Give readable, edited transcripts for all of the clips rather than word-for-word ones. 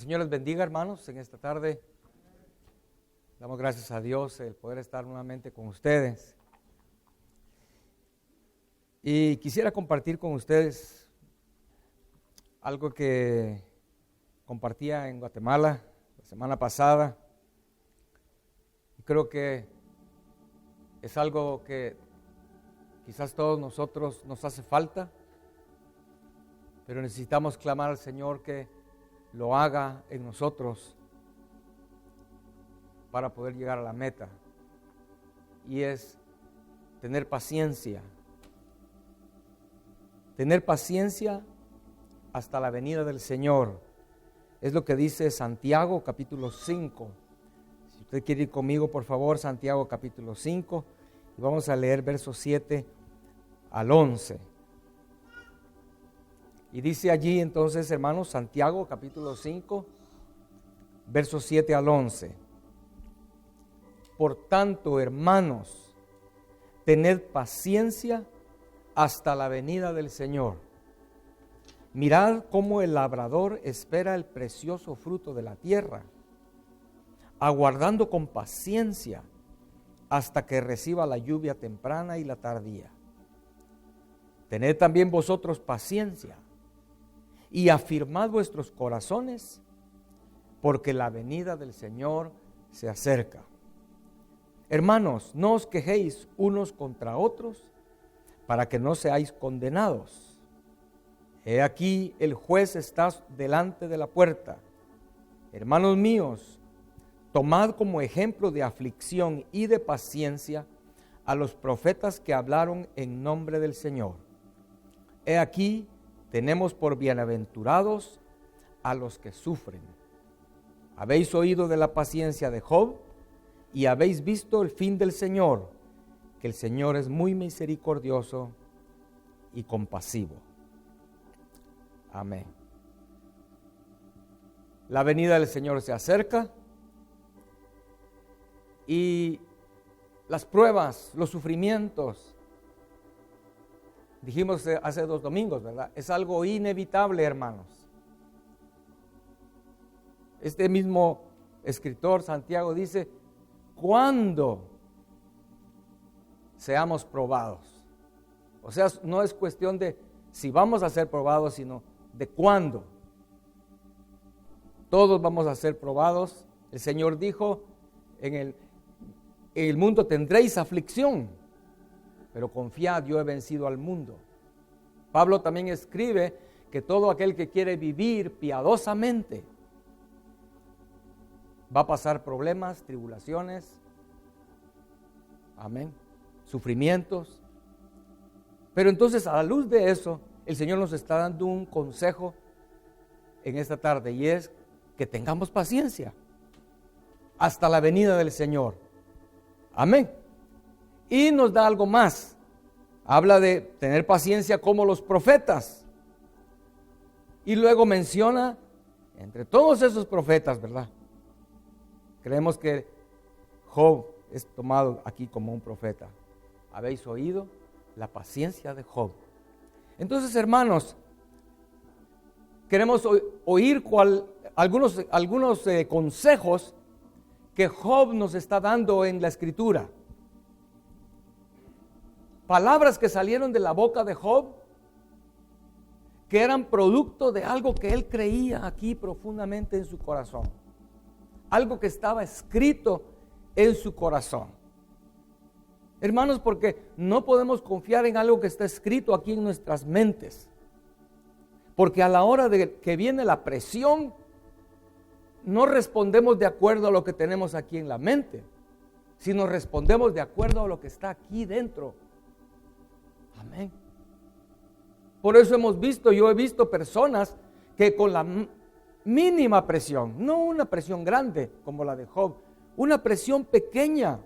Señor les bendiga, hermanos, en esta tarde. Damos gracias a Dios el poder estar nuevamente con ustedes. Y quisiera compartir con ustedes algo que compartía en Guatemala la semana pasada. Creo que es algo que quizás todos nosotros nos hace falta, pero necesitamos clamar al Señor que lo haga en nosotros para poder llegar a la meta, y es tener paciencia hasta la venida del Señor. Es lo que dice Santiago capítulo 5. Si usted quiere ir conmigo, por favor, Santiago capítulo 5, y vamos a leer versos 7 al 11. Y dice allí entonces, hermanos, Santiago capítulo 5, versos 7 al 11. Por tanto, hermanos, tened paciencia hasta la venida del Señor. Mirad cómo el labrador espera el precioso fruto de la tierra, aguardando con paciencia hasta que reciba la lluvia temprana y la tardía. Tened también vosotros paciencia y afirmad vuestros corazones, porque la venida del Señor se acerca. Hermanos, no os quejéis unos contra otros, para que no seáis condenados. He aquí, el juez está delante de la puerta. Hermanos míos, tomad como ejemplo de aflicción y de paciencia a los profetas que hablaron en nombre del Señor. He aquí, tenemos por bienaventurados a los que sufren. Habéis oído de la paciencia de Job y habéis visto el fin del Señor, que el Señor es muy misericordioso y compasivo. Amén. La venida del Señor se acerca y las pruebas, los sufrimientos, dijimos hace 2 domingos, ¿verdad? Es algo inevitable, hermanos. Este mismo escritor, Santiago, dice, cuando seamos probados. O sea, no es cuestión de si vamos a ser probados, sino de cuándo. Todos vamos a ser probados. El Señor dijo, en el mundo tendréis aflicción, pero confiad, yo he vencido al mundo. Pablo también escribe que todo aquel que quiere vivir piadosamente va a pasar problemas, tribulaciones, amén, sufrimientos. Pero entonces, a la luz de eso, el Señor nos está dando un consejo en esta tarde, y es que tengamos paciencia hasta la venida del Señor. Amén. Y nos da algo más. Habla de tener paciencia como los profetas. Y luego menciona, entre todos esos profetas, ¿verdad? Creemos que Job es tomado aquí como un profeta. ¿Habéis oído la paciencia de Job? Entonces, hermanos, queremos oír algunos consejos que Job nos está dando en la Escritura. Palabras que salieron de la boca de Job, que eran producto de algo que él creía aquí profundamente en su corazón. Algo que estaba escrito en su corazón. Hermanos, porque no podemos confiar en algo que está escrito aquí en nuestras mentes. Porque a la hora de que viene la presión, no respondemos de acuerdo a lo que tenemos aquí en la mente, sino respondemos de acuerdo a lo que está aquí dentro. Amén. Por eso yo he visto personas que con la mínima presión, no una presión grande como la de Job, una presión pequeña,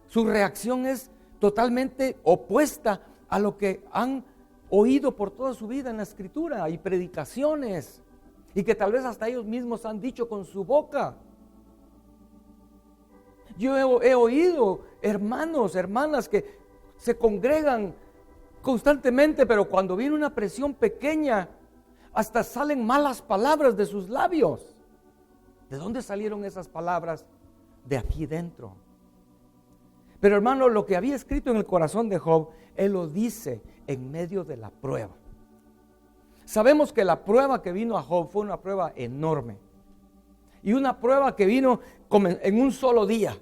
su reacción es totalmente opuesta a lo que han oído por toda su vida en la Escritura y predicaciones, y que tal vez hasta ellos mismos han dicho con su boca. Yo he oído hermanos, hermanas que se congregan constantemente, pero cuando viene una presión pequeña, hasta salen malas palabras de sus labios. ¿De dónde salieron esas palabras? De aquí dentro. Pero hermano, lo que había escrito en el corazón de Job, él lo dice en medio de la prueba. Sabemos que la prueba que vino a Job fue una prueba enorme. Y una prueba que vino en un solo día.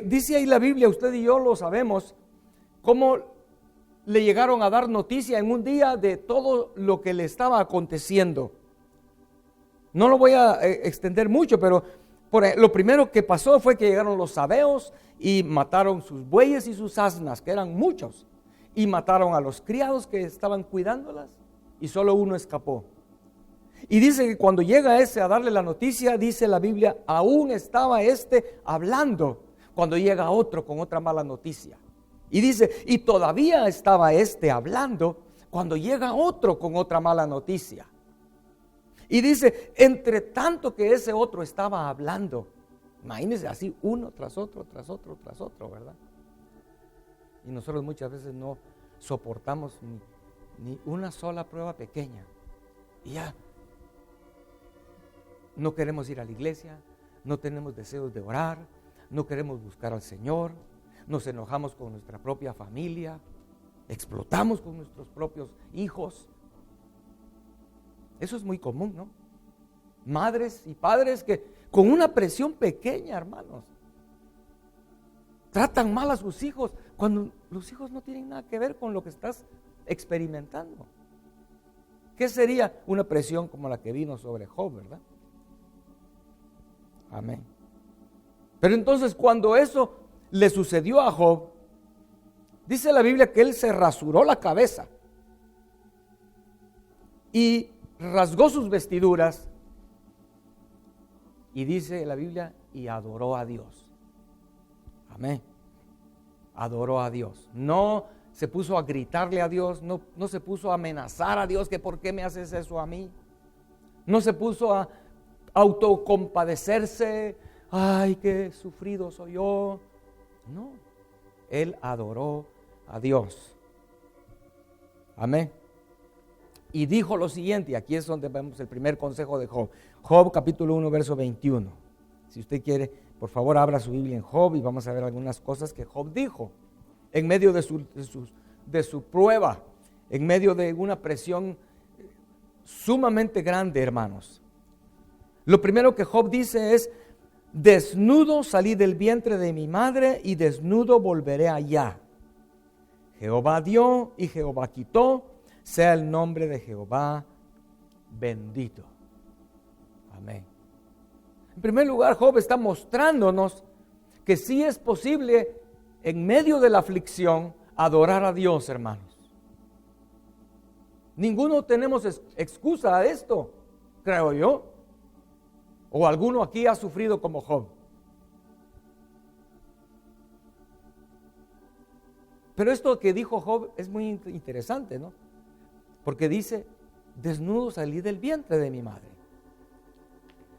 Dice ahí la Biblia, usted y yo lo sabemos, cómo le llegaron a dar noticia en un día de todo lo que le estaba aconteciendo. No lo voy a extender mucho, pero lo primero que pasó fue que llegaron los sabeos y mataron sus bueyes y sus asnas, que eran muchos, y mataron a los criados que estaban cuidándolas, y solo uno escapó. Y dice que cuando llega ese a darle la noticia, dice la Biblia, aún estaba hablando cuando llega otro con otra mala noticia. Y dice, y todavía estaba hablando cuando llega otro con otra mala noticia. Y dice, entre tanto que ese otro estaba hablando, imagínense así uno tras otro, ¿verdad? Y nosotros muchas veces no soportamos ni una sola prueba pequeña. Y ya no queremos ir a la iglesia, no tenemos deseos de orar, no queremos buscar al Señor, nos enojamos con nuestra propia familia, explotamos con nuestros propios hijos. Eso es muy común, ¿no? Madres y padres que con una presión pequeña, hermanos, tratan mal a sus hijos cuando los hijos no tienen nada que ver con lo que estás experimentando. ¿Qué sería una presión como la que vino sobre Job, verdad? Amén. Pero entonces cuando eso le sucedió a Job, dice la Biblia que él se rasuró la cabeza y rasgó sus vestiduras y dice la Biblia y adoró a Dios. Amén. Adoró a Dios. No se puso a gritarle a Dios, no se puso a amenazar a Dios que por qué me haces eso a mí. No se puso a autocompadecerse, ay, qué sufrido soy yo. No, él adoró a Dios. Amén. Y dijo lo siguiente, y aquí es donde vemos el primer consejo de Job. Job capítulo 1, verso 21. Si usted quiere, por favor, abra su Biblia en Job y vamos a ver algunas cosas que Job dijo en medio de su prueba, en medio de una presión sumamente grande, hermanos. Lo primero que Job dice es, desnudo salí del vientre de mi madre y desnudo volveré allá. Jehová dio y Jehová quitó, sea el nombre de Jehová bendito. Amén. En primer lugar, Job está mostrándonos que sí es posible en medio de la aflicción adorar a Dios, hermanos. Ninguno tenemos excusa a esto, creo yo. ¿O alguno aquí ha sufrido como Job? Pero esto que dijo Job es muy interesante, ¿no? Porque dice, desnudo salí del vientre de mi madre.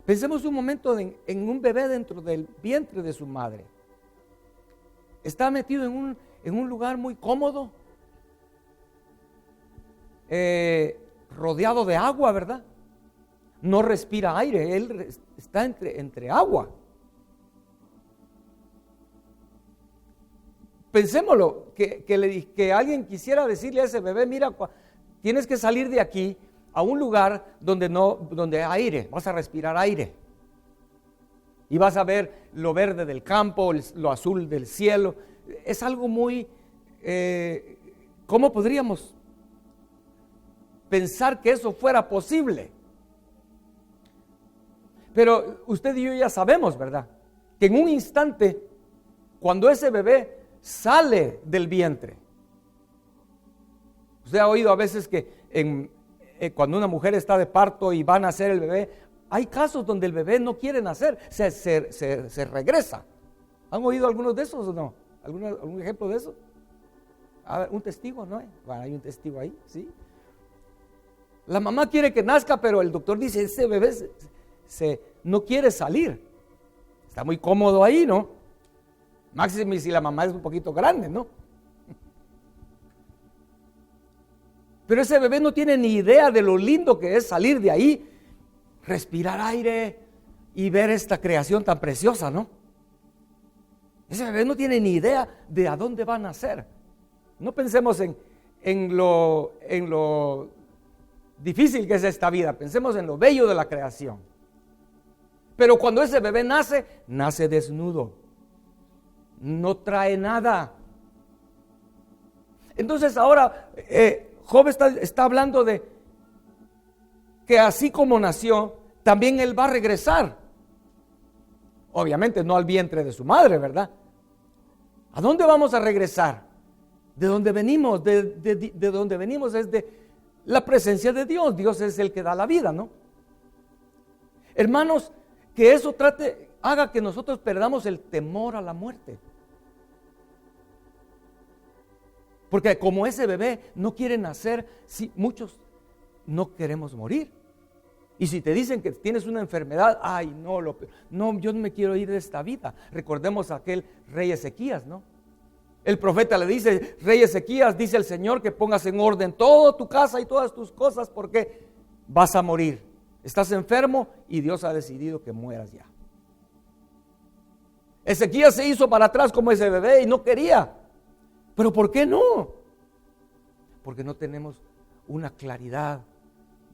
Pensemos un momento en un bebé dentro del vientre de su madre. Está metido en un lugar muy cómodo, rodeado de agua, ¿verdad? No respira aire, él está entre agua. Pensémoslo, que alguien quisiera decirle a ese bebé, mira, tienes que salir de aquí a un lugar donde hay aire, vas a respirar aire. Y vas a ver lo verde del campo, lo azul del cielo. Es algo muy, ¿cómo podríamos pensar que eso fuera posible? Pero usted y yo ya sabemos, ¿verdad? Que en un instante, cuando ese bebé sale del vientre, usted ha oído a veces que cuando una mujer está de parto y va a nacer el bebé, hay casos donde el bebé no quiere nacer, se regresa. ¿Han oído algunos de esos o no? ¿Algún ejemplo de eso? A ver, un testigo, ¿no? Bueno, hay un testigo ahí, ¿sí? La mamá quiere que nazca, pero el doctor dice, ese bebé no quiere salir. Está muy cómodo ahí, ¿no? Máxime si la mamá es un poquito grande, ¿no? Pero ese bebé no tiene ni idea de lo lindo que es salir de ahí, respirar aire y ver esta creación tan preciosa, ¿no? Ese bebé no tiene ni idea de a dónde va a nacer. No pensemos en lo difícil que es esta vida, pensemos en lo bello de la creación. Pero cuando ese bebé nace desnudo, no trae nada. Entonces ahora Job está hablando de que así como nació, también él va a regresar. Obviamente no al vientre de su madre, ¿verdad? ¿A dónde vamos a regresar? De donde venimos, de donde venimos es de la presencia de Dios. Dios es el que da la vida, ¿no? Hermanos, que eso haga que nosotros perdamos el temor a la muerte. Porque como ese bebé no quiere nacer, si muchos no queremos morir. Y si te dicen que tienes una enfermedad, ay, no, yo no me quiero ir de esta vida. Recordemos a aquel rey Ezequías, ¿no? El profeta le dice, rey Ezequías, dice el Señor que pongas en orden toda tu casa y todas tus cosas porque vas a morir. Estás enfermo y Dios ha decidido que mueras ya. Ezequías se hizo para atrás como ese bebé y no quería. ¿Pero por qué no? Porque no tenemos una claridad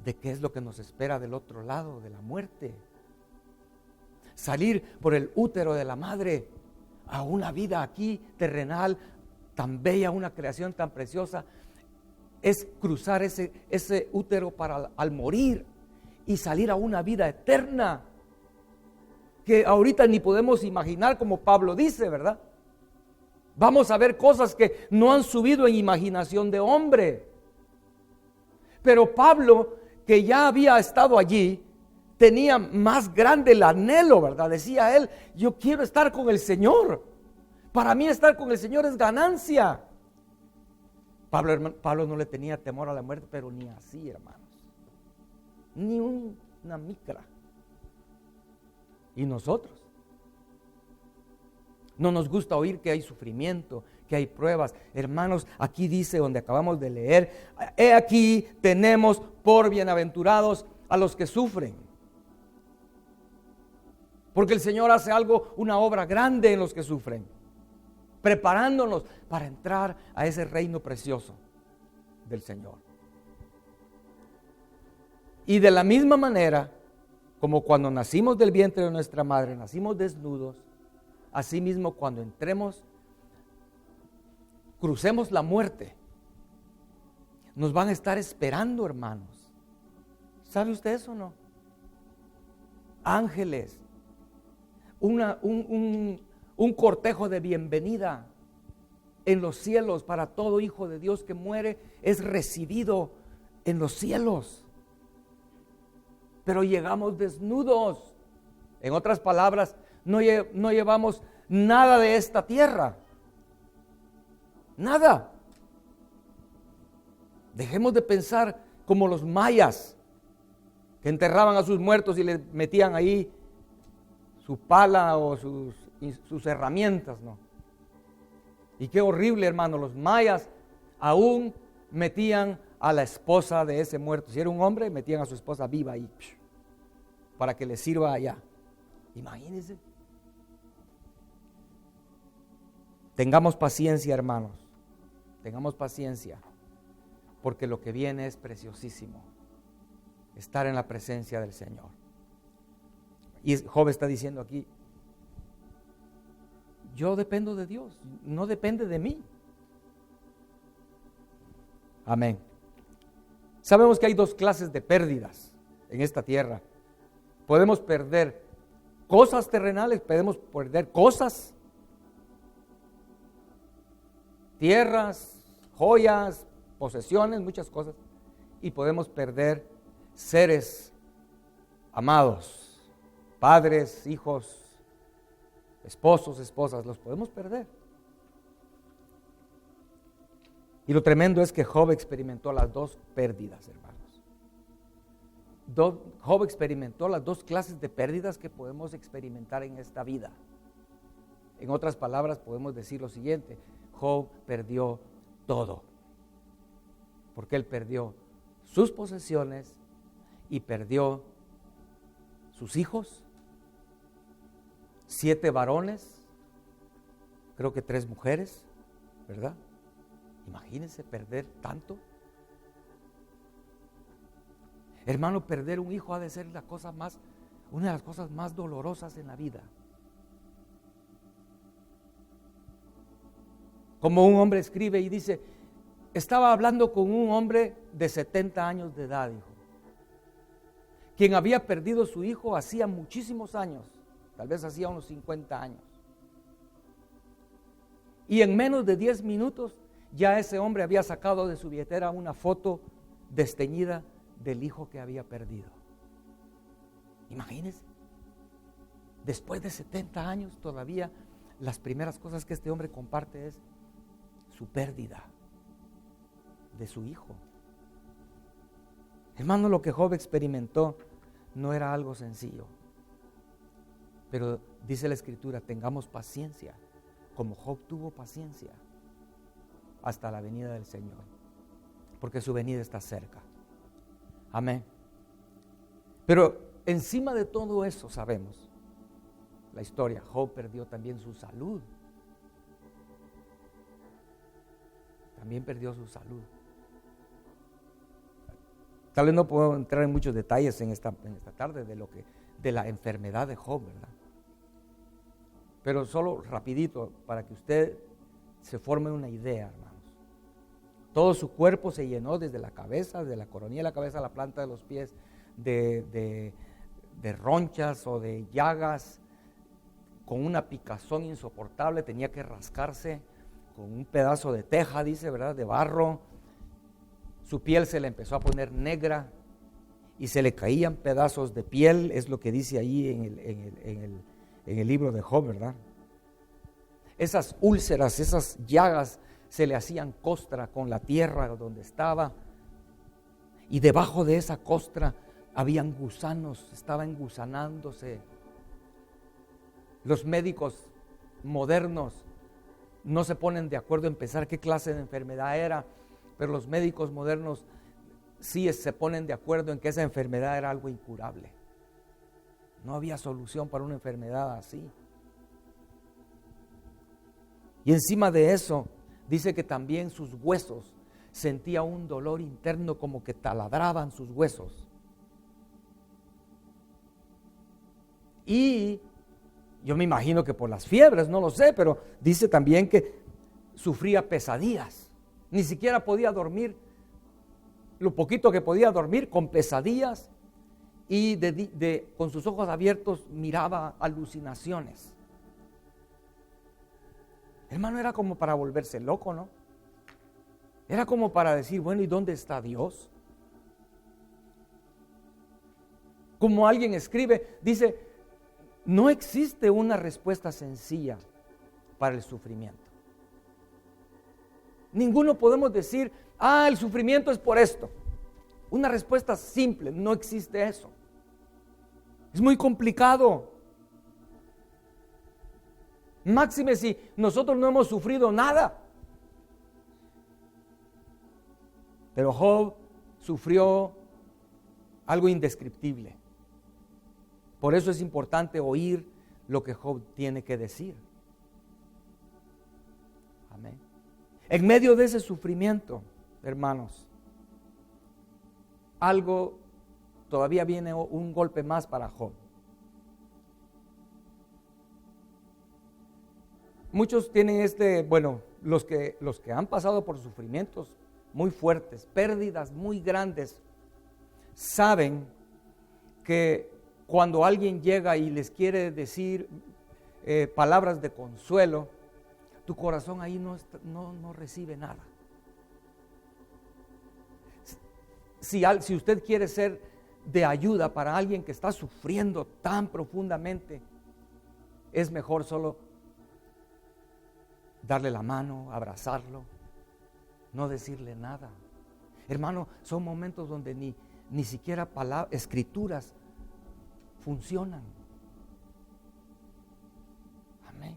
de qué es lo que nos espera del otro lado de la muerte. Salir por el útero de la madre a una vida aquí terrenal, tan bella, una creación tan preciosa, es cruzar ese útero para al morir y salir a una vida eterna que ahorita ni podemos imaginar, como Pablo dice, ¿verdad? Vamos a ver cosas que no han subido en imaginación de hombre. Pero Pablo, que ya había estado allí, tenía más grande el anhelo, ¿verdad? Decía él, yo quiero estar con el Señor. Para mí estar con el Señor es ganancia. Pablo no le tenía temor a la muerte, pero ni así, hermanos. Ni una micra. ¿Y nosotros? No nos gusta oír que hay sufrimiento, que hay pruebas. Hermanos, aquí dice donde acabamos de leer, he aquí tenemos por bienaventurados a los que sufren. Porque el Señor hace una obra grande en los que sufren, preparándonos para entrar a ese reino precioso del Señor. Y de la misma manera, como cuando nacimos del vientre de nuestra madre, nacimos desnudos, asimismo cuando crucemos la muerte, nos van a estar esperando, hermanos. ¿Sabe usted eso o no? Ángeles, un cortejo de bienvenida en los cielos para todo hijo de Dios que muere, es recibido en los cielos. Pero llegamos desnudos. En otras palabras, no llevamos nada de esta tierra. Nada. Dejemos de pensar como los mayas, que enterraban a sus muertos y les metían ahí su pala o sus herramientas, ¿no? Y qué horrible, hermano, los mayas aún metían a la esposa de ese muerto. Si era un hombre, metían a su esposa viva ahí, para que le sirva allá. Imagínense. Tengamos paciencia, hermanos. Tengamos paciencia, porque lo que viene es preciosísimo. Estar en la presencia del Señor. Y Job está diciendo aquí, yo dependo de Dios, no depende de mí. Amén. Sabemos que hay dos clases de pérdidas en esta tierra. Podemos perder cosas terrenales, podemos perder cosas, tierras, joyas, posesiones, muchas cosas. Y podemos perder seres amados, padres, hijos, esposos, esposas, los podemos perder. Y lo tremendo es que Job experimentó las dos pérdidas, hermanos. Job experimentó las dos clases de pérdidas que podemos experimentar en esta vida. En otras palabras, podemos decir lo siguiente: Job perdió todo. porque él perdió sus posesiones y perdió sus hijos, 7 varones, creo que 3 mujeres, ¿verdad? Imagínense perder tanto. Hermano, perder un hijo ha de ser una de las cosas más dolorosas en la vida. Como un hombre escribe y dice, estaba hablando con un hombre de 70 años de edad, dijo, quien había perdido su hijo hacía muchísimos años, tal vez hacía unos 50 años. Y en menos de 10 minutos ya ese hombre había sacado de su billetera una foto desteñida del hijo que había perdido. Imagínense, después de 70 años todavía las primeras cosas que este hombre comparte es su pérdida de su hijo. Hermano, lo que Job experimentó no era algo sencillo, pero dice la Escritura, tengamos paciencia, como Job tuvo paciencia hasta la venida del Señor, porque su venida está cerca. Amén. Pero encima de todo eso sabemos la historia, Job perdió también su salud. También perdió su salud. Tal vez no puedo entrar en muchos detalles en esta tarde de la enfermedad de Job, ¿verdad? Pero solo rapidito para que usted se forme una idea, hermanos. Todo su cuerpo se llenó desde la cabeza, de la coronilla de la cabeza a la planta de los pies, de ronchas o de llagas, con una picazón insoportable, tenía que rascarse con un pedazo de teja, dice, ¿verdad?, de barro. Su piel se le empezó a poner negra y se le caían pedazos de piel, es lo que dice ahí en el libro de Job, ¿verdad? Esas úlceras, esas llagas se le hacían costra con la tierra donde estaba, y debajo de esa costra habían gusanos, estaba engusanándose. Los médicos modernos no se ponen de acuerdo en pensar qué clase de enfermedad era, pero los médicos modernos sí se ponen de acuerdo en que esa enfermedad era algo incurable. No había solución para una enfermedad así. Y encima de eso, dice que también sus huesos, sentía un dolor interno como que taladraban sus huesos. Y yo me imagino que por las fiebres, no lo sé, pero dice también que sufría pesadillas. Ni siquiera podía dormir, lo poquito que podía dormir, con pesadillas, y con sus ojos abiertos miraba alucinaciones. Hermano, era como para volverse loco, ¿no? Era como para decir, bueno, ¿y dónde está Dios? Como alguien escribe, dice, no existe una respuesta sencilla para el sufrimiento. Ninguno podemos decir, el sufrimiento es por esto. Una respuesta simple, no existe eso. Es muy complicado. Máxime si nosotros no hemos sufrido nada. Pero Job sufrió algo indescriptible. Por eso es importante oír lo que Job tiene que decir. Amén. En medio de ese sufrimiento, hermanos, todavía viene un golpe más para Job. Muchos tienen los que han pasado por sufrimientos muy fuertes, pérdidas muy grandes, saben que cuando alguien llega y les quiere decir palabras de consuelo, tu corazón ahí no recibe nada. Si usted quiere ser de ayuda para alguien que está sufriendo tan profundamente, es mejor solo darle la mano, abrazarlo, no decirle nada. Hermano, son momentos donde ni siquiera escrituras funcionan. Amén.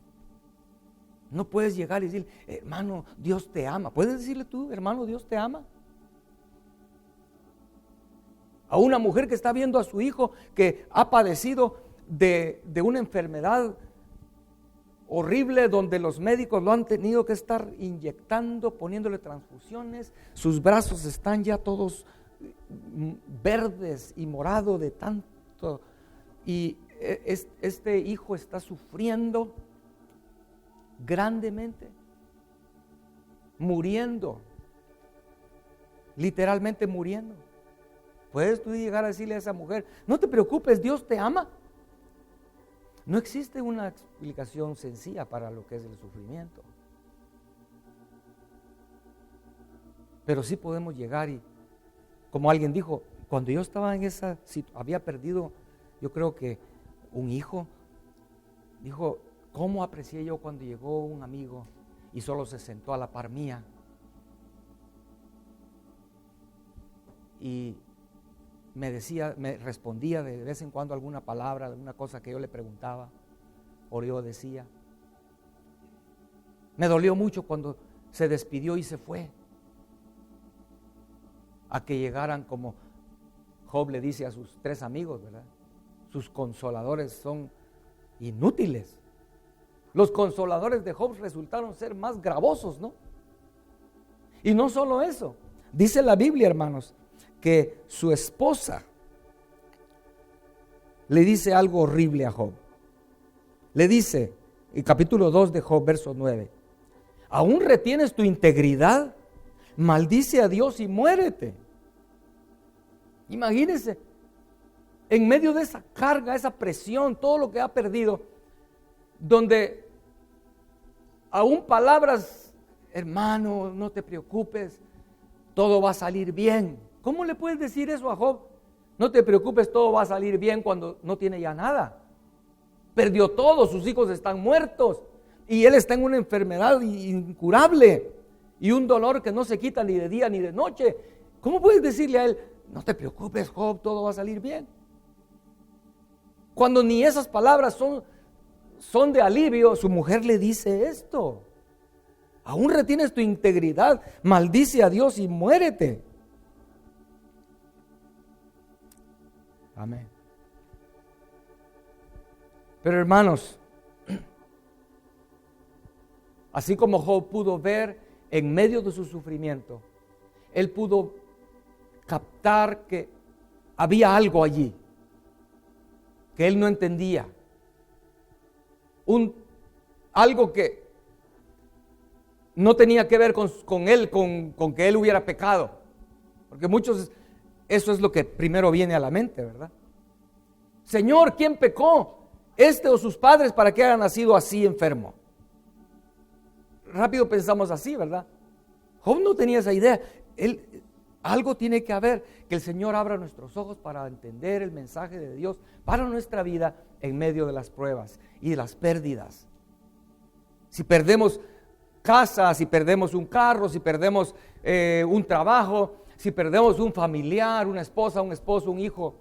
No puedes llegar y decir, hermano, Dios te ama. ¿Puedes decirle tú, hermano, Dios te ama? A una mujer que está viendo a su hijo que ha padecido de una enfermedad horrible, donde los médicos lo han tenido que estar inyectando, poniéndole transfusiones. Sus brazos están ya todos verdes y morados de tanto. Y este hijo está sufriendo grandemente, muriendo, literalmente muriendo. ¿Puedes tú llegar a decirle a esa mujer: no te preocupes, Dios te ama? No existe una explicación sencilla para lo que es el sufrimiento. Pero sí podemos llegar y, como alguien dijo, cuando yo estaba en esa situación, había perdido, yo creo que un hijo, dijo: ¿cómo aprecié yo cuando llegó un amigo y solo se sentó a la par mía? Y me respondía de vez en cuando alguna palabra, alguna cosa que yo le preguntaba o yo decía. Me dolió mucho cuando se despidió y se fue, a que llegaran, como Job le dice a sus 3 amigos, ¿verdad? Sus consoladores son inútiles. Los consoladores de Job resultaron ser más gravosos, ¿no? Y no solo eso, dice la Biblia, hermanos, que su esposa le dice algo horrible a Job. Le dice, en capítulo 2 de Job, verso 9: ¿aún retienes tu integridad? Maldice a Dios y muérete. Imagínense, en medio de esa carga, esa presión, todo lo que ha perdido, donde aún palabras: hermano, no te preocupes, todo va a salir bien. ¿Cómo le puedes decir eso a Job? No te preocupes, todo va a salir bien, cuando no tiene ya nada. Perdió todo, sus hijos están muertos y él está en una enfermedad incurable y un dolor que no se quita ni de día ni de noche. ¿Cómo puedes decirle a él: no te preocupes, Job, todo va a salir bien? Cuando ni esas palabras son de alivio, su mujer le dice esto: ¿aún retienes tu integridad? Maldice a Dios y muérete. Amén. Pero hermanos, así como Job pudo ver en medio de su sufrimiento, él pudo captar que había algo allí que él no entendía, algo que no tenía que ver con él, con que él hubiera pecado, porque muchos, eso es lo que primero viene a la mente, ¿verdad? Señor, ¿quién pecó? ¿Este o sus padres para que haya nacido así enfermo? Rápido pensamos así, ¿verdad? Job no tenía esa idea. Algo tiene que haber, que el Señor abra nuestros ojos para entender el mensaje de Dios para nuestra vida en medio de las pruebas y de las pérdidas. Si perdemos casa, si perdemos un carro, si perdemos un trabajo, si perdemos un familiar, una esposa, un esposo, un hijo,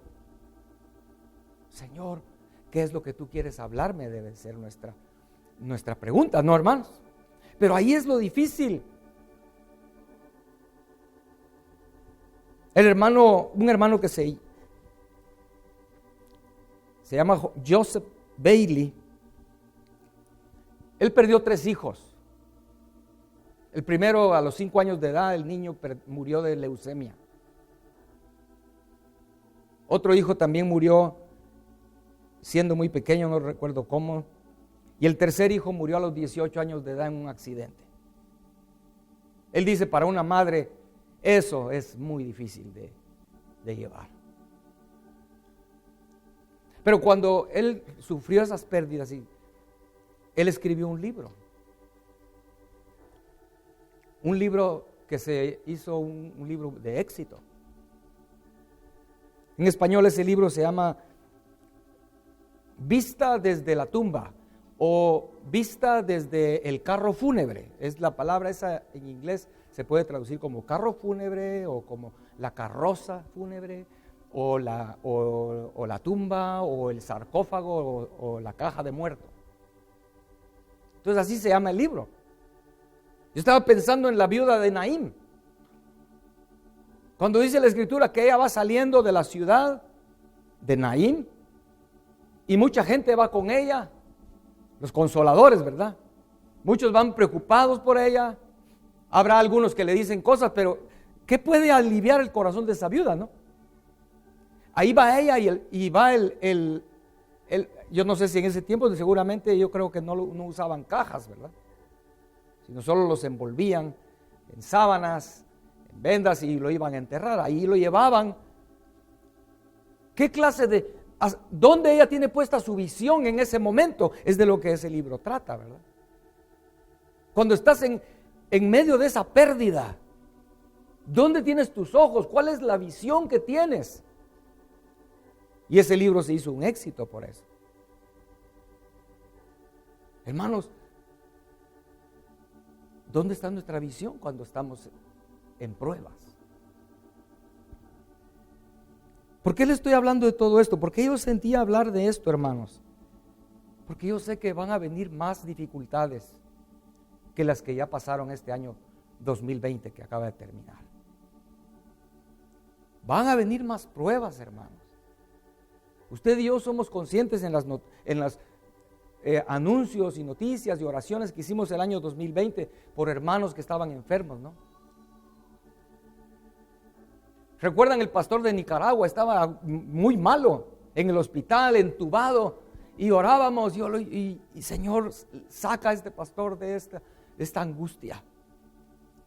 Señor, ¿qué es lo que tú quieres hablarme? Debe ser nuestra pregunta, ¿no, hermanos? Pero ahí es lo difícil. Un hermano que se llama Joseph Bailey, él perdió 3 hijos. El primero, a los 5 años de edad, el niño murió de leucemia. Otro hijo también murió siendo muy pequeño, no recuerdo cómo. Y el tercer hijo murió a los 18 años de edad en un accidente. Él dice, para una madre eso es muy difícil de llevar. Pero cuando él sufrió esas pérdidas, él escribió un libro. Un libro que se hizo un libro de éxito. En español ese libro se llama Vista desde la tumba o Vista desde el carro fúnebre. Es la palabra esa en inglés, se puede traducir como carro fúnebre o como la carroza fúnebre o la tumba o el sarcófago o la caja de muertos. Entonces así se llama el libro. Yo estaba pensando en la viuda de Naín. Cuando dice la escritura que ella va saliendo de la ciudad de Naín y mucha gente va con ella, los consoladores, ¿verdad? Muchos van preocupados por ella. Habrá algunos que le dicen cosas, pero ¿qué puede aliviar el corazón de esa viuda, no? Ahí va ella y va yo no sé si en ese tiempo, seguramente yo creo que no usaban cajas, ¿verdad? Sino solo los envolvían en sábanas, en vendas y lo iban a enterrar. Ahí lo llevaban. ¿Qué clase dónde ella tiene puesta su visión en ese momento? Es de lo que ese libro trata, ¿verdad? Cuando estás en medio de esa pérdida, ¿dónde tienes tus ojos? ¿Cuál es la visión que tienes? Y ese libro se hizo un éxito por eso. Hermanos, ¿dónde está nuestra visión cuando estamos en pruebas? ¿Por qué le estoy hablando de todo esto? ¿Por qué yo sentía hablar de esto, hermanos? Porque yo sé que van a venir más dificultades que las que ya pasaron este año 2020 que acaba de terminar. Van a venir más pruebas, hermanos. Usted y yo somos conscientes en las anuncios y noticias y oraciones que hicimos el año 2020 por hermanos que estaban enfermos, ¿no? ¿Recuerdan el pastor de Nicaragua? Estaba muy malo en el hospital, entubado, y orábamos y Señor, saca a este pastor de esta angustia.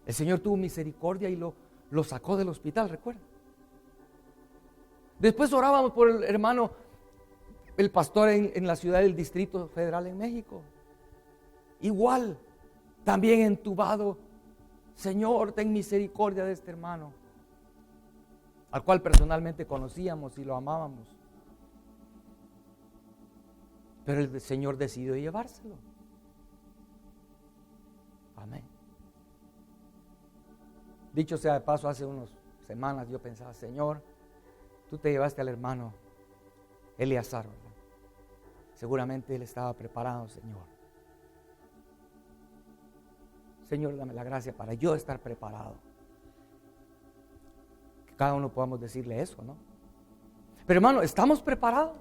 El Señor tuvo misericordia y lo sacó del hospital, ¿recuerdan? Después orábamos por el hermano, el pastor en la ciudad del Distrito Federal en México. Igual, también entubado. Señor, ten misericordia de este hermano, al cual personalmente conocíamos y lo amábamos. Pero el Señor decidió llevárselo. Amén. Dicho sea de paso, hace unas semanas yo pensaba, Señor, tú te llevaste al hermano Eleazar, ¿verdad? Seguramente él estaba preparado, Señor. Señor, dame la gracia para yo estar preparado. Que cada uno podamos decirle eso, ¿no? Pero hermano, ¿estamos preparados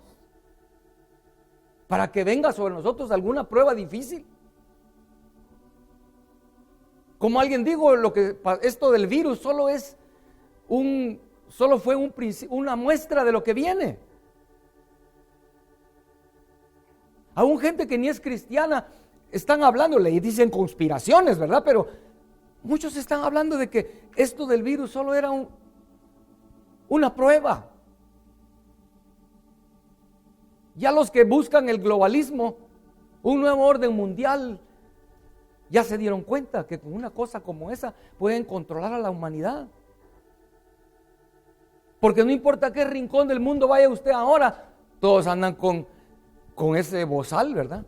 para que venga sobre nosotros alguna prueba difícil? Como alguien dijo, esto del virus solo fue una muestra de lo que viene. Aún gente que ni es cristiana están hablándole y dicen conspiraciones, ¿verdad? Pero muchos están hablando de que esto del virus solo era una prueba. Ya los que buscan el globalismo, un nuevo orden mundial, ya se dieron cuenta que con una cosa como esa pueden controlar a la humanidad. Porque no importa a qué rincón del mundo vaya usted ahora, todos andan con ese bozal, ¿verdad?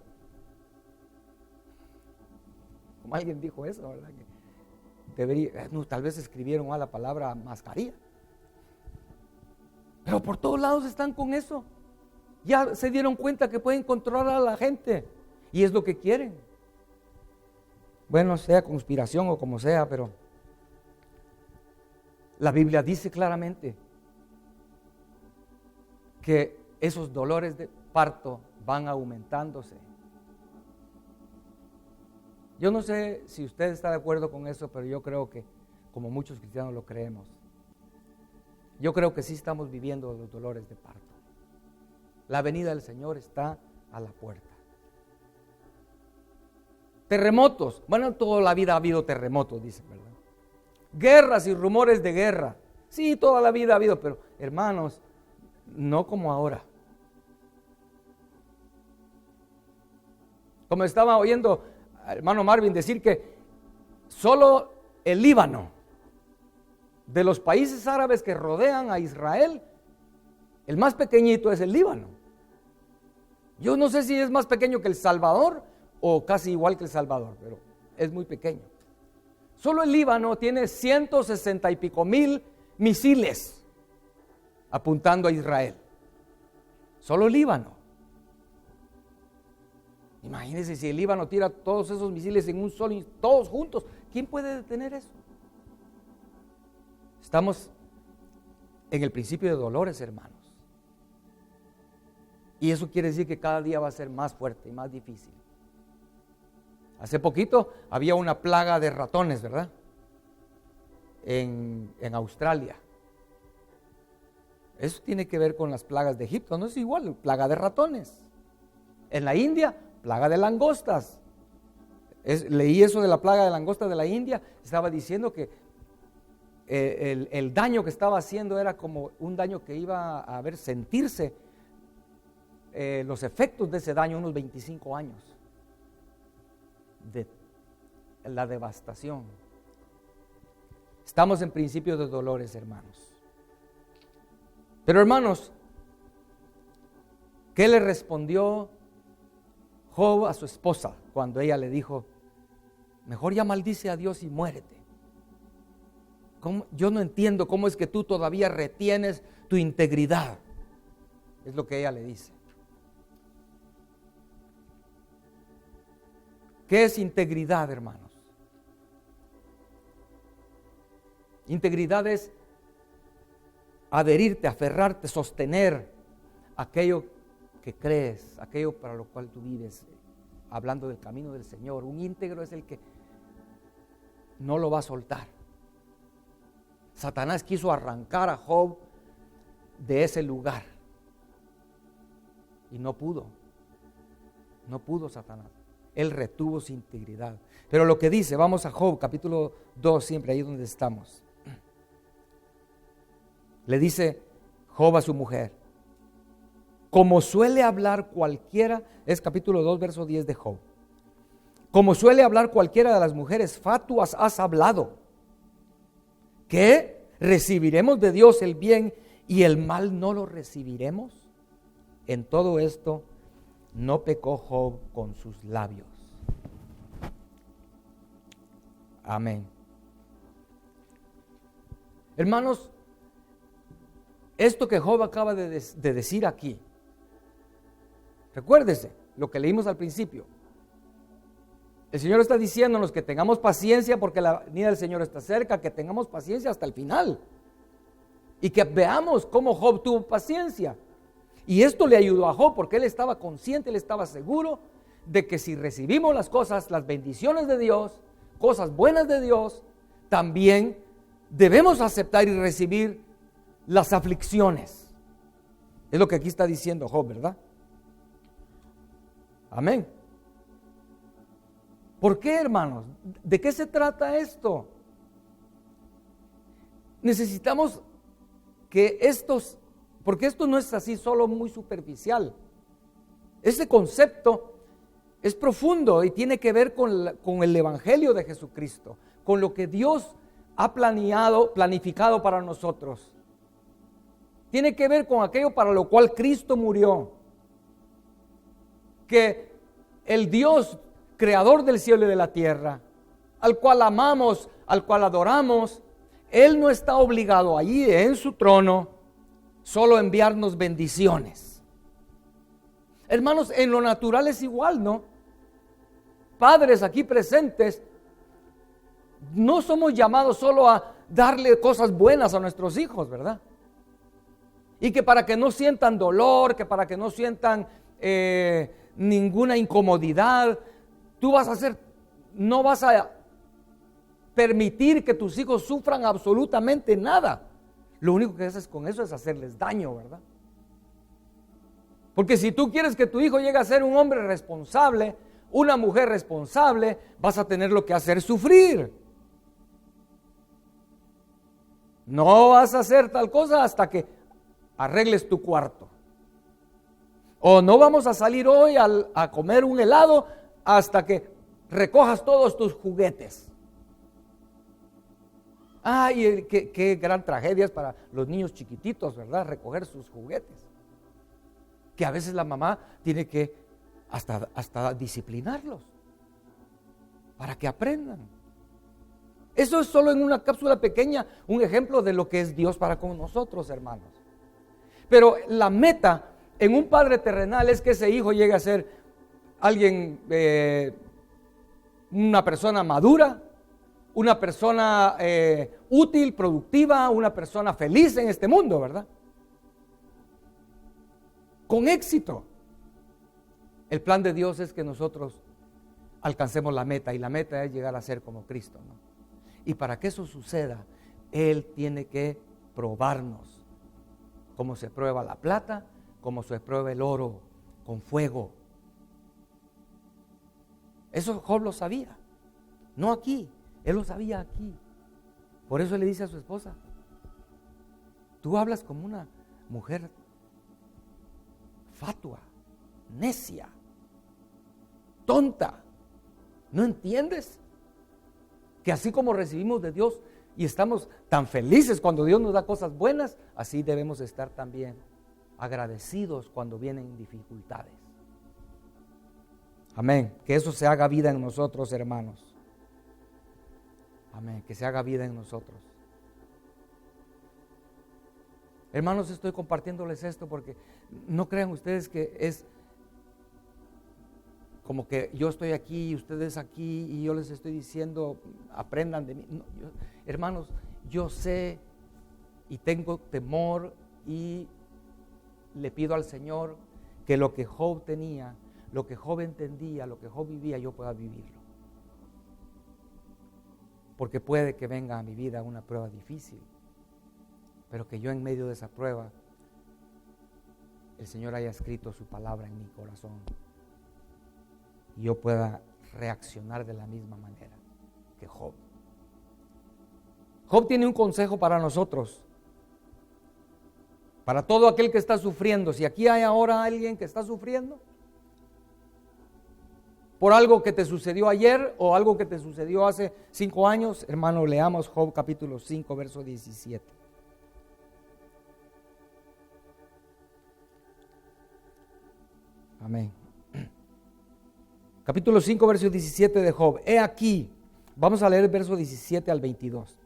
Como alguien dijo eso, ¿verdad? Que tal vez escribieron mal la palabra mascarilla. Pero por todos lados están con eso. Ya se dieron cuenta que pueden controlar a la gente. Y es lo que quieren. Bueno, sea conspiración o como sea, pero la Biblia dice claramente que esos dolores de parto van aumentándose. Yo no sé si usted está de acuerdo con eso, pero yo creo que, como muchos cristianos lo creemos, yo creo que sí estamos viviendo los dolores de parto. La venida del Señor está a la puerta. Terremotos, bueno, toda la vida ha habido terremotos, dicen, ¿verdad? Guerras y rumores de guerra, sí, toda la vida ha habido, pero hermanos, no como ahora. Como estaba oyendo al hermano Marvin decir que solo el Líbano, de los países árabes que rodean a Israel, el más pequeñito es el Líbano. Yo no sé si es más pequeño que El Salvador o casi igual que El Salvador, pero es muy pequeño. Solo el Líbano tiene 160 y pico mil misiles apuntando a Israel. Solo el Líbano. Imagínense si el Líbano tira todos esos misiles en un solo, todos juntos. ¿Quién puede detener eso? Estamos en el principio de dolores, hermanos. Y eso quiere decir que cada día va a ser más fuerte y más difícil. Hace poquito había una plaga de ratones, ¿verdad? En Australia. Eso tiene que ver con las plagas de Egipto, no es igual, plaga de ratones. En la India, plaga de langostas. Leí eso de la plaga de langostas de la India, estaba diciendo que el daño que estaba haciendo era como un daño que iba a ver sentirse los efectos de ese daño unos 25 años de la devastación. Estamos en principios de dolores, hermanos. Pero hermanos, ¿qué le respondió Job a su esposa cuando ella le dijo: mejor ya maldice a Dios y muérete? Yo no entiendo cómo es que tú todavía retienes tu integridad. Es lo que ella le dice. ¿Qué es integridad, hermanos? Integridad es adherirte, aferrarte, sostener aquello que crees, aquello para lo cual tú vives, hablando del camino del Señor. Un íntegro es el que no lo va a soltar. Satanás quiso arrancar a Job de ese lugar y no pudo. No pudo Satanás. Él retuvo su integridad. Pero lo que dice, vamos a Job capítulo 2, siempre ahí donde estamos. Le dice Job a su mujer: como suele hablar cualquiera, es capítulo 2, verso 10 de Job. Como suele hablar cualquiera de las mujeres fatuas, has hablado. ¿Qué? ¿Recibiremos de Dios el bien y el mal no lo recibiremos? En todo esto no pecó Job con sus labios. Amén. Hermanos, esto que Job acaba de decir aquí, recuérdese lo que leímos al principio. El Señor está diciéndonos que tengamos paciencia porque la venida del Señor está cerca, que tengamos paciencia hasta el final y que veamos cómo Job tuvo paciencia. Y esto le ayudó a Job porque él estaba consciente, él estaba seguro de que si recibimos las cosas, las bendiciones de Dios, cosas buenas de Dios, también debemos aceptar y recibir las aflicciones. Es lo que aquí está diciendo Job, ¿verdad? Amén. ¿Por qué, hermanos? ¿De qué se trata esto? Necesitamos que porque esto no es así solo muy superficial. Ese concepto es profundo y tiene que ver con el Evangelio de Jesucristo, con lo que Dios ha planificado para nosotros. Tiene que ver con aquello para lo cual Cristo murió. Que el Dios creador del cielo y de la tierra, al cual amamos, al cual adoramos, Él no está obligado allí en su trono solo a enviarnos bendiciones. Hermanos, en lo natural es igual, ¿no? Padres aquí presentes, no somos llamados solo a darle cosas buenas a nuestros hijos, ¿verdad? Y que para que no sientan dolor, que para que no sientan ninguna incomodidad, no vas a permitir que tus hijos sufran absolutamente nada. Lo único que haces con eso es hacerles daño, ¿verdad? Porque si tú quieres que tu hijo llegue a ser un hombre responsable, una mujer responsable, vas a tenerlo que hacer sufrir. No vas a hacer tal cosa hasta que arregles tu cuarto. O no vamos a salir hoy a comer un helado hasta que recojas todos tus juguetes. Ay, qué gran tragedia es para los niños chiquititos, ¿verdad? Recoger sus juguetes. Que a veces la mamá tiene que hasta disciplinarlos para que aprendan. Eso es solo en una cápsula pequeña, un ejemplo de lo que es Dios para con nosotros, hermanos. Pero la meta en un padre terrenal es que ese hijo llegue a ser alguien, una persona madura, una persona útil, productiva, una persona feliz en este mundo, ¿verdad? Con éxito. El plan de Dios es que nosotros alcancemos la meta, y la meta es llegar a ser como Cristo, ¿no? Y para que eso suceda, Él tiene que probarnos, como se prueba la plata, como se prueba el oro, con fuego. Eso Job lo sabía, no aquí, él lo sabía aquí. Por eso le dice a su esposa: tú hablas como una mujer fatua, necia, tonta. ¿No entiendes que así como recibimos de Dios y estamos tan felices cuando Dios nos da cosas buenas, así debemos estar también agradecidos cuando vienen dificultades? Amén. Que eso se haga vida en nosotros, hermanos. Amén. Que se haga vida en nosotros. Hermanos, estoy compartiéndoles esto porque no crean ustedes que es como que yo estoy aquí y ustedes aquí y yo les estoy diciendo aprendan de mí. No, hermanos, yo sé y tengo temor y le pido al Señor que lo que Job tenía, lo que Job entendía, lo que Job vivía, yo pueda vivirlo. Porque puede que venga a mi vida una prueba difícil, pero que yo en medio de esa prueba el Señor haya escrito su palabra en mi corazón y yo pueda reaccionar de la misma manera que Job. Job tiene un consejo para nosotros, para todo aquel que está sufriendo. Si aquí hay ahora alguien que está sufriendo por algo que te sucedió ayer o algo que te sucedió hace 5 años, hermano, leamos Job capítulo 5, verso 17. Amén. Capítulo 5, verso 17 de Job. He aquí, vamos a leer el verso 17 al 22.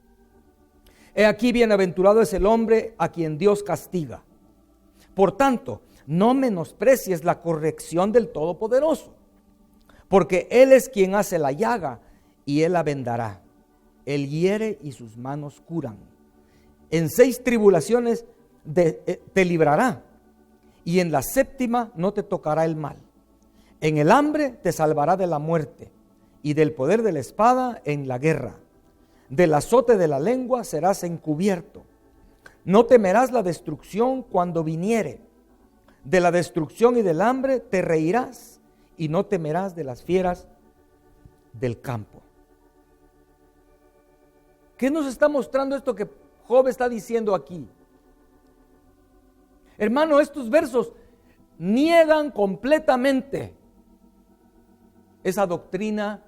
He aquí, bienaventurado es el hombre a quien Dios castiga. Por tanto, no menosprecies la corrección del Todopoderoso, porque Él es quien hace la llaga y Él la vendará. Él hiere y sus manos curan. En 6 tribulaciones te librará, y en la 7ª no te tocará el mal. En el hambre te salvará de la muerte, y del poder de la espada en la guerra. Del azote de la lengua serás encubierto. No temerás la destrucción cuando viniere. De la destrucción y del hambre te reirás, y no temerás de las fieras del campo. ¿Qué nos está mostrando esto que Job está diciendo aquí? Hermano, estos versos niegan completamente esa doctrina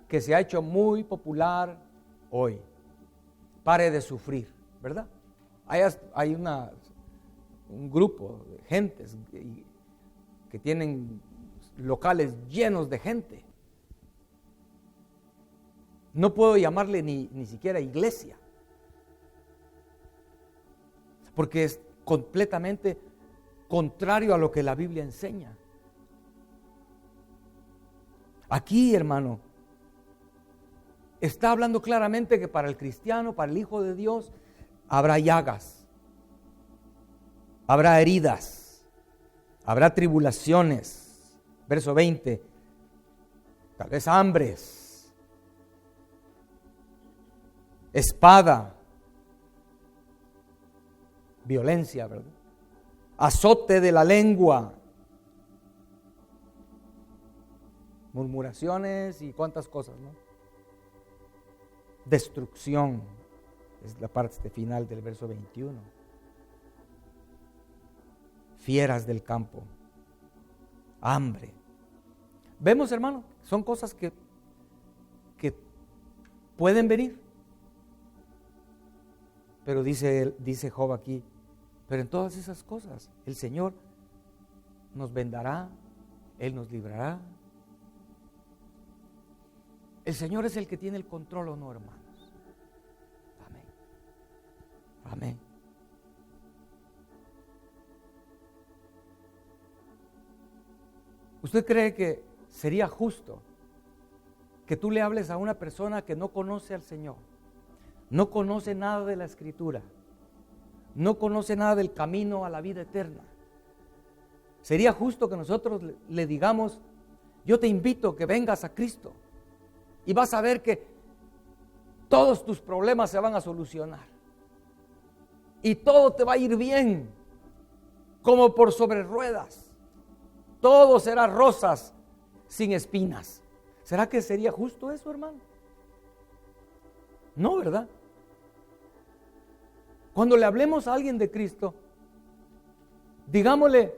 que se ha hecho muy popular hoy. Pare de sufrir, ¿verdad? Hay un grupo de gentes que tienen locales llenos de gente. No puedo llamarle ni siquiera iglesia, porque es completamente contrario a lo que la Biblia enseña. Aquí, hermano, está hablando claramente que para el cristiano, para el Hijo de Dios, habrá llagas, habrá heridas, habrá tribulaciones. Verso 20, tal vez hambres, espada, violencia, ¿verdad? Azote de la lengua, murmuraciones y cuántas cosas, ¿no? Destrucción, es la parte final del verso 21. Fieras del campo, hambre. Vemos, hermano, son cosas que pueden venir. Pero dice Job aquí, pero en todas esas cosas el Señor nos vendará, Él nos librará. El Señor es el que tiene el control, ¿o no, hermanos? Amén. Amén. ¿Usted cree que sería justo que tú le hables a una persona que no conoce al Señor, no conoce nada de la Escritura, no conoce nada del camino a la vida eterna. Sería justo que nosotros le digamos: yo te invito a que vengas a Cristo y vas a ver que todos tus problemas se van a solucionar y todo te va a ir bien, como por sobre ruedas. Todo será rosas sin espinas. ¿Será que sería justo eso, hermano? No, ¿verdad? Cuando le hablemos a alguien de Cristo, digámosle: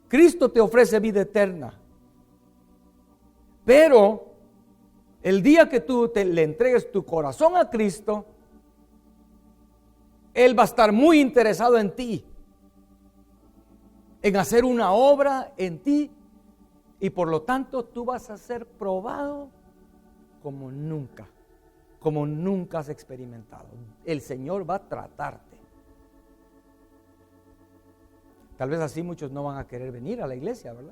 Cristo te ofrece vida eterna, pero el día que tú le entregues tu corazón a Cristo, Él va a estar muy interesado en ti, en hacer una obra en ti, y por lo tanto tú vas a ser probado como nunca has experimentado. El Señor va a tratarte. Tal vez así muchos no van a querer venir a la iglesia, ¿verdad?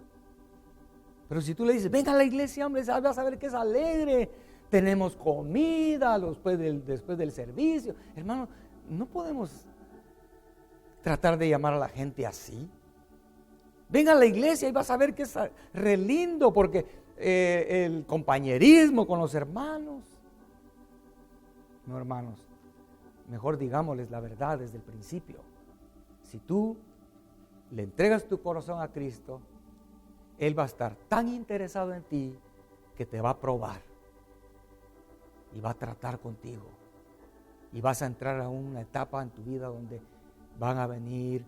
Pero si tú le dices: venga a la iglesia, hombre, vas a ver que es alegre, tenemos comida después del servicio. Hermano, no podemos tratar de llamar a la gente así. Venga a la iglesia y vas a ver que es re lindo, porque el compañerismo con los hermanos. No, hermanos, mejor digámosles la verdad desde el principio. Si tú le entregas tu corazón a Cristo, Él va a estar tan interesado en ti que te va a probar y va a tratar contigo, y vas a entrar a una etapa en tu vida donde van a venir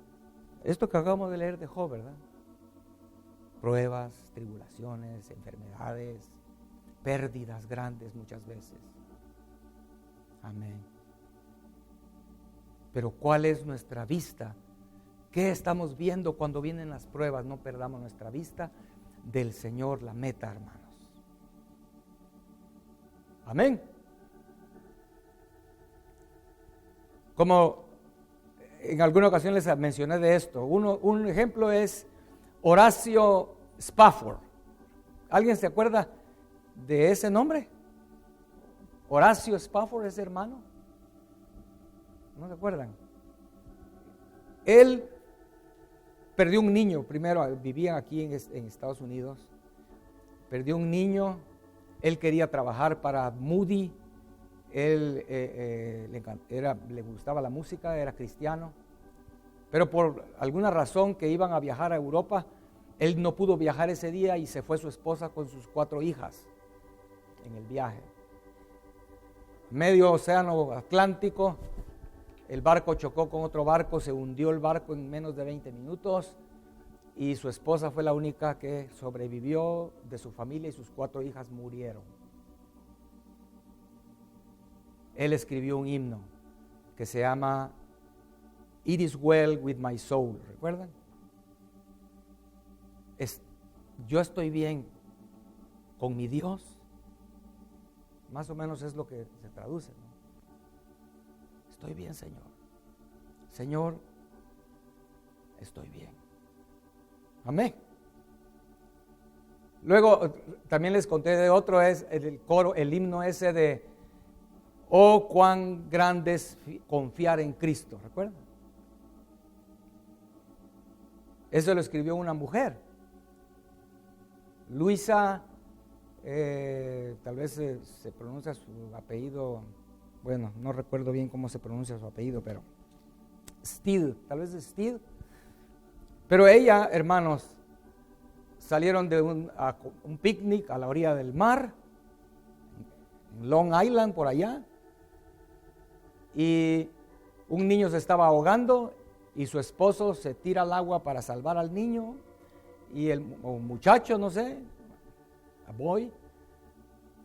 esto que acabamos de leer de Job, ¿verdad? Pruebas, tribulaciones, enfermedades, pérdidas grandes muchas veces. Amén. Pero ¿cuál es nuestra vista? ¿Qué estamos viendo cuando vienen las pruebas? No perdamos nuestra vista del Señor, la meta, hermanos. Amén. Como en alguna ocasión les mencioné de esto, un ejemplo es Horacio Spafford. ¿Alguien se acuerda de ese nombre? Horacio Spafford, ese hermano. ¿No se acuerdan? Él perdió un niño, primero vivía aquí en Estados Unidos, perdió un niño, él quería trabajar para Moody, él le gustaba la música, era cristiano, pero por alguna razón que iban a viajar a Europa, él no pudo viajar ese día y se fue su esposa con sus 4 hijas en el viaje. Medio océano Atlántico, el barco chocó con otro barco, se hundió el barco en menos de 20 minutos y su esposa fue la única que sobrevivió de su familia y sus 4 hijas murieron. Él escribió un himno que se llama It is well with my soul, ¿recuerdan? Yo estoy bien con mi Dios. Más o menos es lo que se traduce, ¿no? Estoy bien, Señor. Señor, estoy bien. Amén. Luego también les conté de otro, es el coro, el himno ese de oh, cuán grande es confiar en Cristo, ¿recuerdan? Eso lo escribió una mujer, Luisa, tal vez se pronuncia su apellido, bueno, no recuerdo bien cómo se pronuncia su apellido, pero Steed, tal vez es Steed. Pero ella, hermanos, salieron de un picnic a la orilla del mar, en Long Island, por allá, y un niño se estaba ahogando y su esposo se tira al agua para salvar al niño, y el muchacho, no sé, a boy,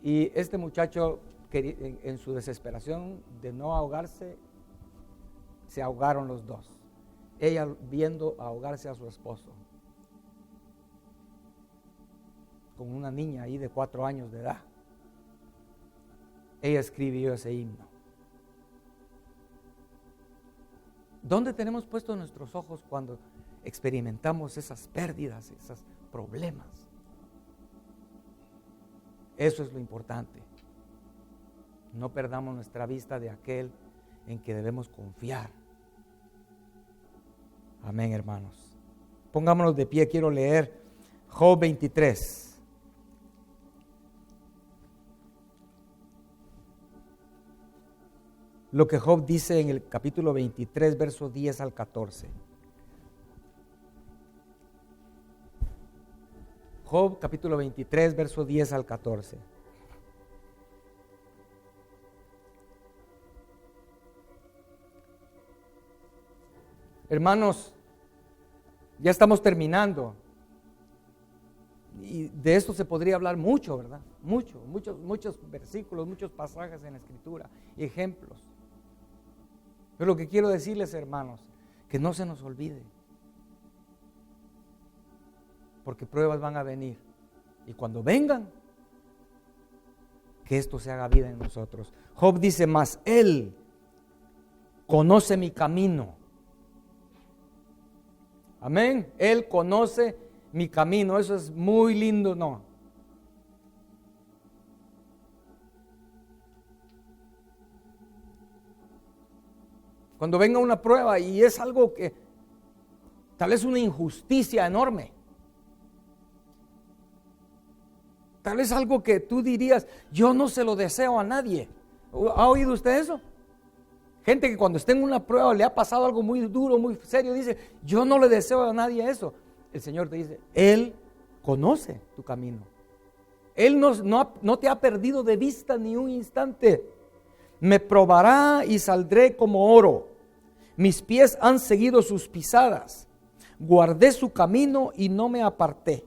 y este muchacho en su desesperación de no ahogarse, se ahogaron los dos. Ella viendo ahogarse a su esposo, con una niña ahí de 4 años de edad. Ella escribió ese himno. ¿Dónde tenemos puestos nuestros ojos cuando experimentamos esas pérdidas, esos problemas? Eso es lo importante. No perdamos nuestra vista de aquel en que debemos confiar. Amén, hermanos. Pongámonos de pie, quiero leer Job 23. Lo que Job dice en el capítulo 23, verso 10 al 14. Job capítulo 23, verso 10 al 14. Hermanos, ya estamos terminando. Y de esto se podría hablar mucho, ¿verdad? Muchos versículos, muchos pasajes en la Escritura y ejemplos. Pero lo que quiero decirles, hermanos, que no se nos olvide. Porque pruebas van a venir. Y cuando vengan, que esto se haga vida en nosotros. Job dice, mas Él conoce mi camino. Amén. Él conoce mi camino. Eso es muy lindo, ¿no? Cuando venga una prueba y es algo que tal vez una injusticia enorme. Tal vez algo que tú dirías, yo no se lo deseo a nadie. ¿Ha oído usted eso? Gente que cuando está en una prueba le ha pasado algo muy duro, muy serio, dice, yo no le deseo a nadie eso. El Señor te dice, Él conoce tu camino. Él no te ha perdido de vista ni un instante. Me probará y saldré como oro. Mis pies han seguido sus pisadas. Guardé su camino y no me aparté.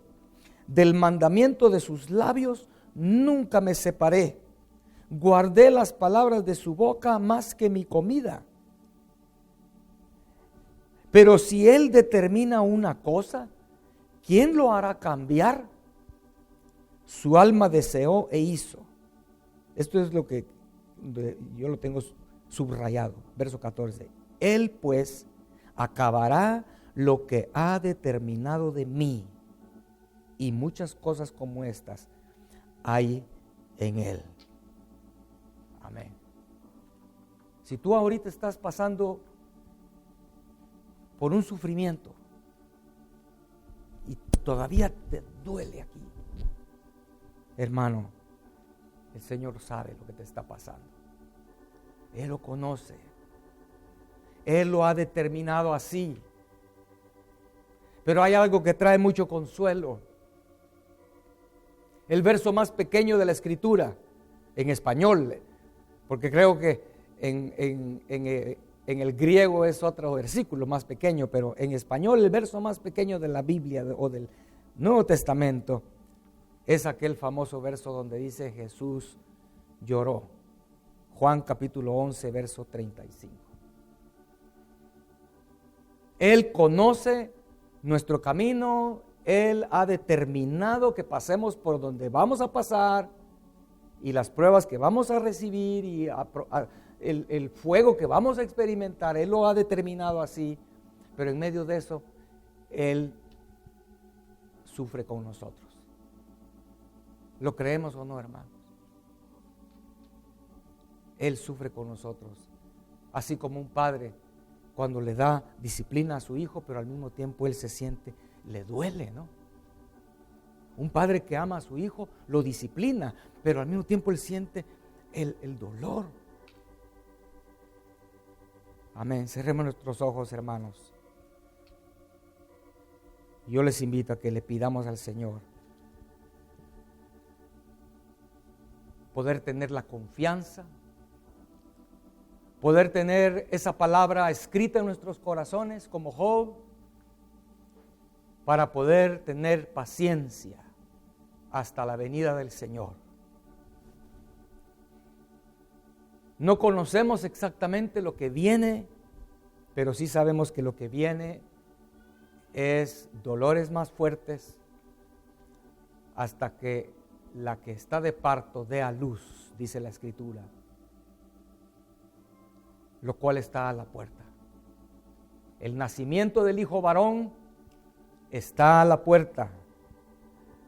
Del mandamiento de sus labios nunca me separé. Guardé las palabras de su boca más que mi comida. Pero si Él determina una cosa, ¿quién lo hará cambiar? Su alma deseó e hizo. Esto es lo que yo lo tengo subrayado, verso 14. Él pues acabará lo que ha determinado de mí, y muchas cosas como estas hay en Él. Amén. Si tú ahorita estás pasando por un sufrimiento y todavía te duele aquí, hermano, el Señor sabe lo que te está pasando. Él lo conoce. Él lo ha determinado así. Pero hay algo que trae mucho consuelo. El verso más pequeño de la Escritura, en español, porque creo que en el griego es otro versículo más pequeño, pero en español el verso más pequeño de la Biblia o del Nuevo Testamento es aquel famoso verso donde dice Jesús lloró. Juan capítulo 11, verso 35. Él conoce nuestro camino, Él ha determinado que pasemos por donde vamos a pasar y las pruebas que vamos a recibir y el fuego que vamos a experimentar, Él lo ha determinado así, pero en medio de eso, Él sufre con nosotros. ¿Lo creemos o no, hermanos? Él sufre con nosotros, así como un padre cuando le da disciplina a su hijo, pero al mismo tiempo él se siente, le duele, ¿no? Un padre que ama a su hijo lo disciplina, pero al mismo tiempo él siente el dolor. Amén. Cerremos nuestros ojos, hermanos. Yo les invito a que le pidamos al Señor poder tener la confianza, poder tener esa palabra escrita en nuestros corazones como Job, para poder tener paciencia hasta la venida del Señor. No conocemos exactamente lo que viene, pero sí sabemos que lo que viene es dolores más fuertes hasta que la que está de parto dé a luz, dice la Escritura, lo cual está a la puerta. El nacimiento del hijo varón está a la puerta,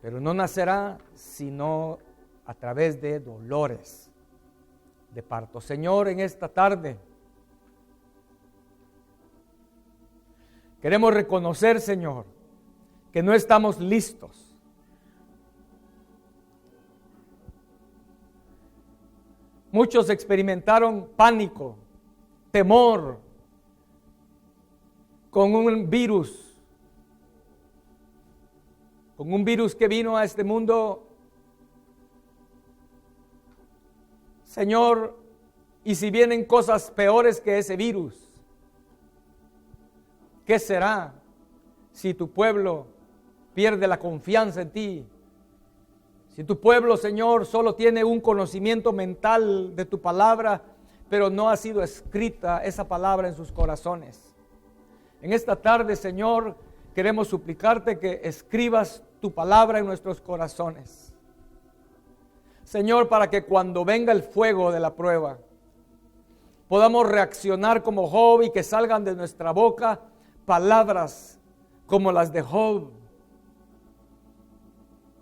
pero no nacerá si no a través de dolores de parto. Señor, en esta tarde queremos reconocer, Señor, que no estamos listos. Muchos experimentaron pánico, temor con un virus que vino a este mundo. Señor, y si vienen cosas peores que ese virus, ¿qué será si tu pueblo pierde la confianza en ti? Si tu pueblo, Señor, solo tiene un conocimiento mental de tu palabra, pero no ha sido escrita esa palabra en sus corazones. En esta tarde, Señor, queremos suplicarte que escribas tu palabra en nuestros corazones. Señor, para que cuando venga el fuego de la prueba, podamos reaccionar como Job y que salgan de nuestra boca palabras como las de Job.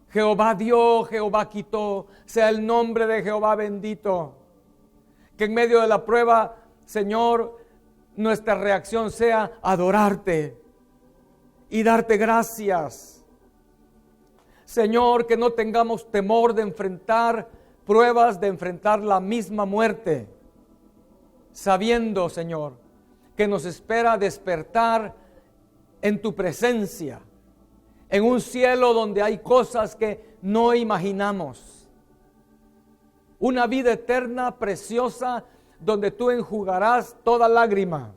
Jehová dio, Jehová quitó, sea el nombre de Jehová bendito. Que en medio de la prueba, Señor, nuestra reacción sea adorarte y darte gracias. Señor, que no tengamos temor de enfrentar pruebas, de enfrentar la misma muerte, sabiendo, Señor, que nos espera despertar en tu presencia, en un cielo donde hay cosas que no imaginamos. Una vida eterna, preciosa, donde tú enjugarás toda lágrima.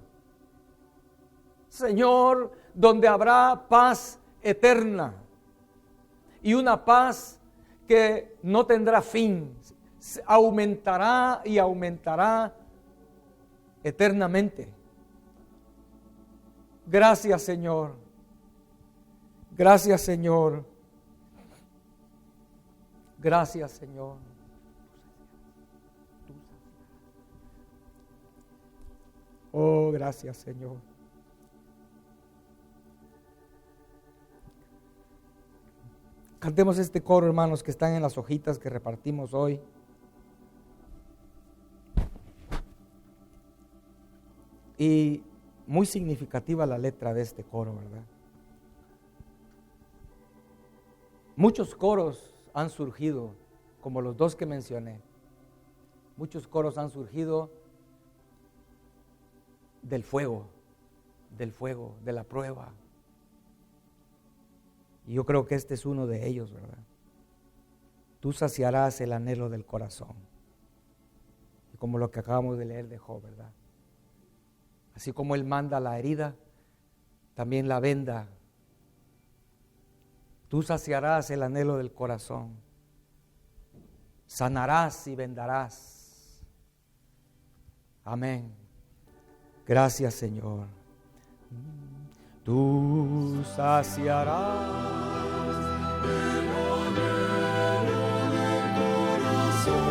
Señor, donde habrá paz eterna y una paz que no tendrá fin, aumentará y aumentará eternamente. Gracias, Señor. Gracias, Señor. Gracias, Señor. Oh, gracias, Señor. Cantemos este coro, hermanos, que están en las hojitas que repartimos hoy. Y muy significativa la letra de este coro, ¿verdad? Muchos coros han surgido, como los dos que mencioné. Muchos coros han surgido del fuego, de la prueba. Y yo creo que este es uno de ellos, ¿verdad? Tú saciarás el anhelo del corazón. Y como lo que acabamos de leer de Job, ¿verdad? Así como Él manda la herida, también la venda. Tú saciarás el anhelo del corazón. Sanarás y vendarás. Amén. Gracias, Señor. Tú saciarás el anhelo del corazón.